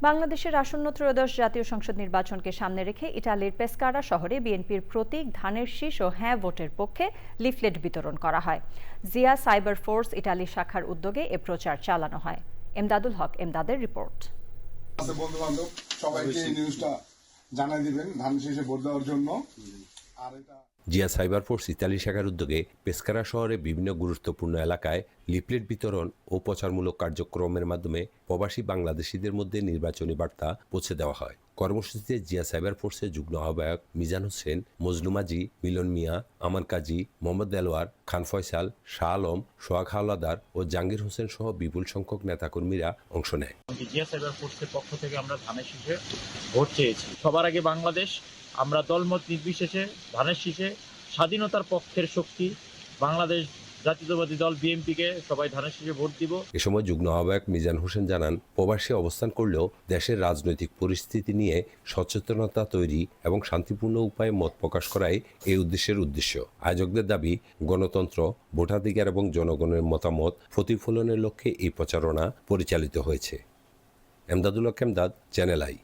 বাংলাদেশের আসন্ন ত্রয়োদশ জাতীয় সংসদ নির্বাচনকে সামনে রেখে ইটালির পেসকারা শহরে বিএনপির প্রতীক ধানের শীষ ও হ্যাঁ ভোটের পক্ষে লিফলেট বিতরণ করা হয়। জিয়া সাইবার ফোর্স ইটালি শাখার উদ্যোগে এ প্রচার চালানো হয়। এমদাদুল হক এমদাদের রিপোর্ট। বন্ধু-বান্ধব সবাইকে এই নিউজটা জানাই দিবেন ধান শীষে ভোট দেওয়ার জন্য। জিয়া সাইবার ফোর্স ইতালি শাখার উদ্যোগে পেসকারা শহরে বিভিন্ন গুরুত্বপূর্ণ এলাকায় লিফলেট বিতরণ ও প্রচারমূলক কার্যক্রমের মাধ্যমে প্রবাসী বাংলাদেশিদের মধ্যে নির্বাচনী বার্তা পৌঁছে দেওয়া হয়। কর্মসূচিতে জিয়া সাইবার ফোর্সের যুগ্ম আহ্বায়ক মিজান হোসেন, মজলুমাজি, মিলন মিয়া, আমান কাজী, মোহাম্মদ দেলোয়ার, খান ফয়সাল, শাহ আলম, সোহাগ হাওলাদার ও জাহাঙ্গীর হোসেন সহ বিপুল সংখ্যক নেতাকর্মীরা অংশ নেয়। জিয়া সাইবার ফোর্সের পক্ষ থেকে আমরা ধানের শীষে ভোট চেয়েছি। সবার আগে বাংলাদেশ, আমরা দলমত নির্বিশেষে ধানের শীষে স্বাধীনতার পক্ষের শক্তি বাংলাদেশ জাতীয়তাবাদী দল বিএনপিকে সবাই ধানের শীষে ভোট দিব। এ সময় যুগ্ম আহ্বায়ক মিজান হোসেন জানান, প্রবাসী অবস্থান করলেও দেশের রাজনৈতিক পরিস্থিতি নিয়ে সচেতনতা তৈরি এবং শান্তিপূর্ণ উপায়ে মত প্রকাশ করাই এই উদ্দেশ্য। আয়োজকদের দাবি, গণতন্ত্র, ভোটাধিকার এবং জনগণের মতামত প্রতিফলনের লক্ষ্যে এই প্রচারণা পরিচালিত হয়েছে। এমদাদুল হক এমদাদ, চ্যানেল আই।